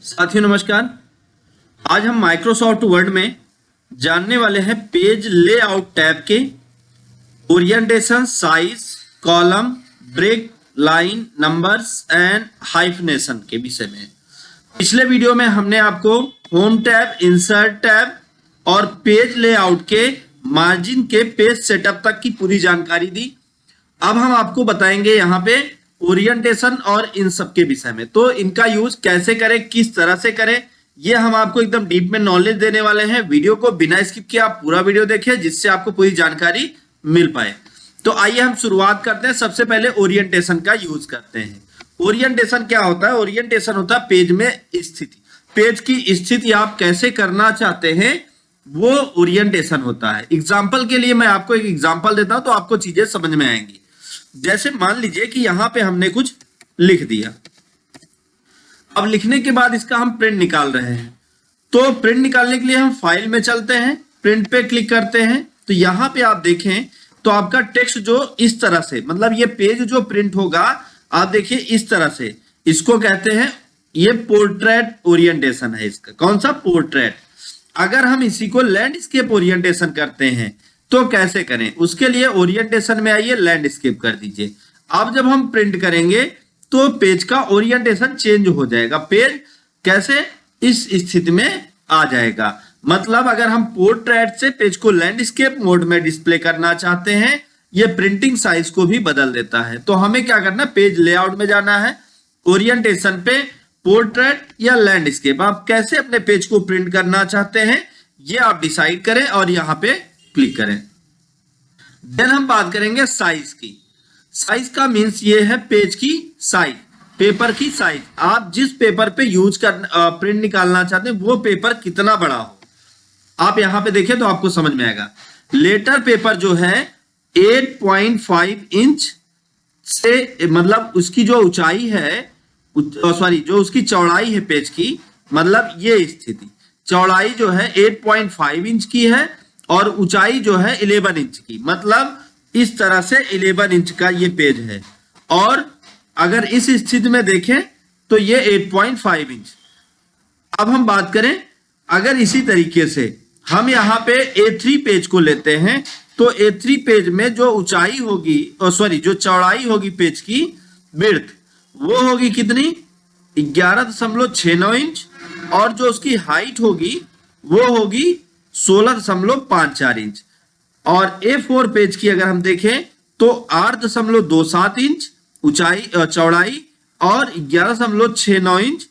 साथियों नमस्कार। आज हम माइक्रोसॉफ्ट वर्ड में जानने वाले हैं पेज लेआउट टैब के orientation, size, column, break, line, numbers and hyphenation के विषय में। पिछले वीडियो में हमने आपको होम टैब, इंसर्ट टैब और पेज लेआउट के मार्जिन के पेज सेटअप तक की पूरी जानकारी दी। अब हम आपको बताएंगे यहाँ पे ओरिएंटेशन और इन सब के विषय में। तो इनका यूज कैसे करें, किस तरह से करें, ये हम आपको एकदम डीप में नॉलेज देने वाले हैं। वीडियो को बिना स्किप किए आप पूरा वीडियो देखें जिससे आपको पूरी जानकारी मिल पाए। तो आइए हम शुरुआत करते हैं। सबसे पहले ओरिएंटेशन का यूज करते हैं। ओरिएंटेशन क्या होता है? ओरिएंटेशन होता है पेज में स्थिति, पेज की स्थिति आप कैसे करना चाहते हैं वो ओरिएंटेशन होता है। एग्जाम्पल के लिए मैं आपको एक एग्जाम्पल देता हूं तो आपको चीजें समझ में आएंगी। जैसे मान लीजिए कि यहां पे हमने कुछ लिख दिया। अब लिखने के बाद इसका हम प्रिंट निकाल रहे हैं। तो प्रिंट निकालने के लिए हम फाइल में चलते हैं, प्रिंट पे क्लिक करते हैं। तो यहां पे आप देखें तो आपका टेक्स्ट जो इस तरह से, मतलब ये पेज जो प्रिंट होगा आप देखिए इस तरह से, इसको कहते हैं, ये पोर्ट्रेट ओरिएंटेशन है इसका। कौन सा? पोर्ट्रेट। अगर हम इसी को लैंडस्केप ओरिएंटेशन करते हैं तो कैसे करें? उसके लिए ओरिएंटेशन में आइए, लैंडस्केप कर दीजिए। अब जब हम प्रिंट करेंगे तो पेज का ओरिएंटेशन चेंज हो जाएगा। पेज कैसे? इस स्थिति में आ जाएगा। मतलब अगर हम पोर्ट्रेट से पेज को लैंडस्केप मोड में डिस्प्ले करना चाहते हैं, ये प्रिंटिंग साइज को भी बदल देता है। तो हमें क्या करना है? पेज लेआउट में जाना है, ओरिएंटेशन पे पोर्ट्रेट या लैंडस्केप, आप कैसे अपने पेज को प्रिंट करना चाहते हैं ये आप डिसाइड करें और यहां पे क्लिक करें। देन हम बात करेंगे साइज की। साइज का मीन्स ये है पेज की साइज, पेपर की साइज। आप जिस पेपर पे यूज कर प्रिंट निकालना चाहते हैं वो पेपर कितना बड़ा हो, आप यहां पे देखें तो आपको समझ में आएगा। लेटर पेपर जो है 8.5 इंच से, मतलब उसकी जो ऊंचाई है, सॉरी जो उसकी चौड़ाई है पेज की, मतलब ये स्थिति, चौड़ाई जो है 8.5 इंच की है और ऊंचाई जो है 11 इंच की। मतलब इस तरह से 11 इंच का ये पेज है। और अगर इस स्थिति में देखें तो ये 8.5 इंच। अब हम बात करें, अगर इसी तरीके से हम यहाँ पे A3 पेज को लेते हैं तो A3 पेज में जो ऊंचाई होगी, सॉरी जो चौड़ाई होगी पेज की, विड्थ, वो होगी कितनी? 11.69 इंच। और जो उसकी हाइट होगी वो होगी 16.54 इंच। और A4 पेज की अगर हम देखें तो 8.27 इंच ऊंचाई, चौड़ाई और 11.69 इंच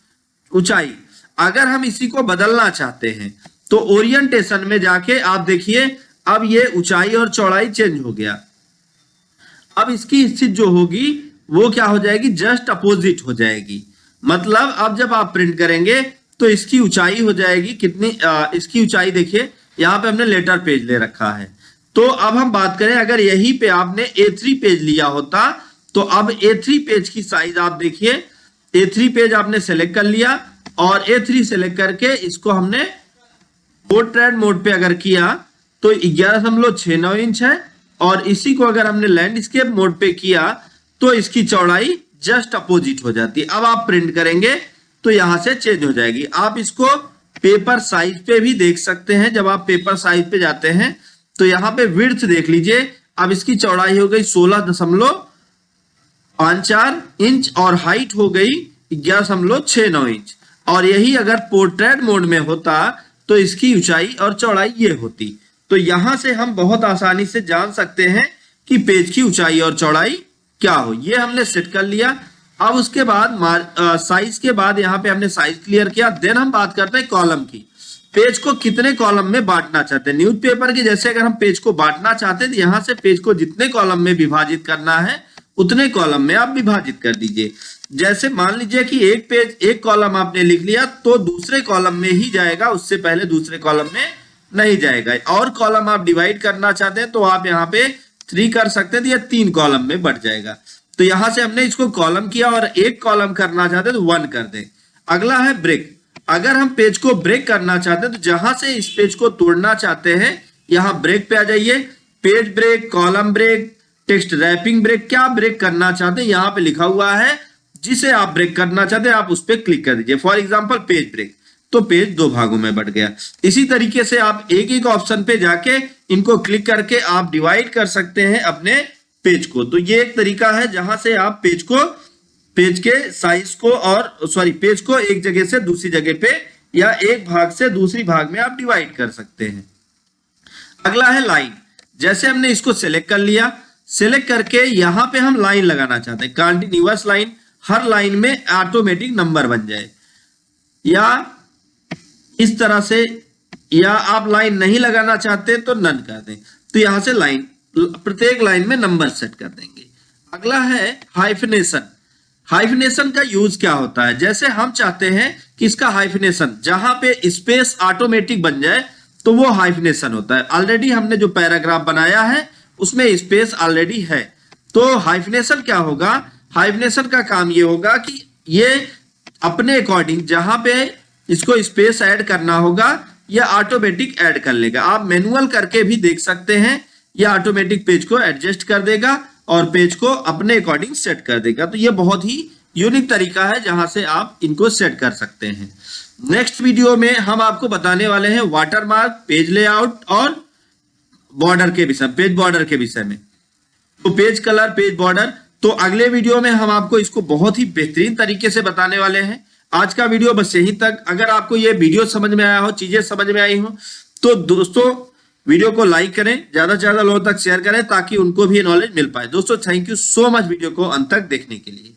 ऊंचाई। अगर हम इसी को बदलना चाहते हैं तो ओरिएंटेशन में जाके आप देखिए, अब ये ऊंचाई और चौड़ाई चेंज हो गया। अब इसकी स्थिति जो होगी वो क्या हो जाएगी? जस्ट अपोजिट हो जाएगी। मतलब अब जब आप प्रिंट करेंगे तो इसकी ऊंचाई हो जाएगी कितनी? इसकी ऊंचाई देखिए, यहाँ पे हमने लेटर पेज ले रखा है। तो अब हम बात करें, अगर यही पे आपने A3 पेज लिया होता तो अब A3 पेज की साइज आप देखिए, A3 पेज आपने सेलेक्ट कर लिया और A3 सेलेक्ट करके इसको हमने पोर्ट्रेट मोड पे अगर किया तो 11.69 इंच है। और इसी को अगर हमने लैंडस्केप मोड पे किया तो इसकी चौड़ाई जस्ट अपोजिट हो जाती है। अब आप प्रिंट करेंगे तो यहां से चेंज हो जाएगी। आप इसको पेपर साइज पे भी देख सकते हैं। जब आप पेपर साइज पे जाते हैं तो यहाँ पे विड्थ देख लीजिए, अब इसकी चौड़ाई हो गई 16.54 इंच और हाइट हो गई 11.69 इंच। और यही अगर पोर्ट्रेट मोड में होता तो इसकी ऊंचाई और चौड़ाई ये होती। तो यहां से हम बहुत आसानी से जान सकते हैं कि पेज की ऊंचाई और चौड़ाई क्या हो। ये हमने सेट कर लिया। अब उसके बाद साइज के बाद यहाँ पे हमने साइज क्लियर किया। देन हम बात करते हैं कॉलम की। पेज को कितने कॉलम में बांटना चाहते हैं? न्यूज़पेपर की जैसे अगर हम पेज को बांटना चाहते हैं तो यहाँ से पेज को जितने कॉलम में विभाजित करना है उतने कॉलम में आप विभाजित कर दीजिए। जैसे मान लीजिए कि एक पेज, एक कॉलम आपने लिख लिया तो दूसरे कॉलम में ही जाएगा, उससे पहले दूसरे कॉलम में नहीं जाएगा। और कॉलम आप डिवाइड करना चाहते हैं तो आप यहाँ पे 3 कर सकते हैं तो ये 3 कॉलम में बढ़ जाएगा। तो यहां से हमने इसको कॉलम किया और एक कॉलम करना चाहते हैं तो 1 कर दें। अगला है ब्रेक। अगर हम पेज को ब्रेक करना चाहते हैं तो जहां से इस पेज को तोड़ना चाहते हैं यहां ब्रेक पे आ जाइए। Page break, column break, text wrapping break, क्या ब्रेक करना चाहते हैं यहाँ पे लिखा हुआ है। जिसे आप ब्रेक करना चाहते हैं आप उस पर क्लिक कर दीजिए। फॉर एग्जाम्पल पेज ब्रेक, तो पेज 2 भागों में बट गया। इसी तरीके से आप एक एक ऑप्शन पे जाके इनको क्लिक करके आप डिवाइड कर सकते हैं अपने पेज को। तो ये एक तरीका है जहां से आप पेज के साइज को पेज को एक जगह से दूसरी जगह पे या एक भाग से दूसरी भाग में आप डिवाइड कर सकते हैं। अगला है लाइन। जैसे हमने इसको सेलेक्ट कर लिया, सेलेक्ट करके यहां पे हम लाइन लगाना चाहते हैं, कंटिन्यूअस लाइन, हर लाइन में ऑटोमेटिक नंबर बन जाए, या इस तरह से, या आप लाइन नहीं लगाना चाहते तो नन कर दें। तो यहां से लाइन, प्रत्येक लाइन में नंबर सेट कर देंगे। अगला है हाइफिनेशन। हाइफिनेशन का यूज क्या होता है? जैसे हम चाहते हैं कि इसका हाइफिनेशन जहां पे स्पेस ऑटोमेटिक बन जाए तो वो हाइफिनेशन होता है। ऑलरेडी हमने जो पैराग्राफ बनाया है उसमें स्पेस ऑलरेडी है, तो हाइफिनेशन क्या होगा? हाइफिनेशन का काम ये होगा कि ये अपने अकॉर्डिंग जहां पे इसको स्पेस ऐड करना होगा या ऑटोमेटिक ऐड कर लेगा। आप मैनुअल करके भी देख सकते हैं, या ऑटोमेटिक पेज को एडजस्ट कर देगा और पेज को अपने अकॉर्डिंग सेट कर देगा। तो ये बहुत ही यूनिक तरीका है जहां से आप इनको सेट कर सकते हैं। नेक्स्ट वीडियो में हम आपको बताने वाले हैं वाटरमार्क, पेज लेआउट और बॉर्डर के विषय, पेज बॉर्डर के विषय में। तो पेज कलर, पेज बॉर्डर, तो अगले वीडियो में हम आपको इसको बहुत ही बेहतरीन तरीके से बताने वाले हैं। आज का वीडियो बस यहीं तक। अगर आपको ये वीडियो समझ में आया हो, चीजें समझ में आई हो, तो दोस्तों वीडियो को लाइक करें, ज्यादा से ज्यादा लोगों तक शेयर करें ताकि उनको भी नॉलेज मिल पाए। दोस्तों thank you so much video को अंत तक देखने के लिए।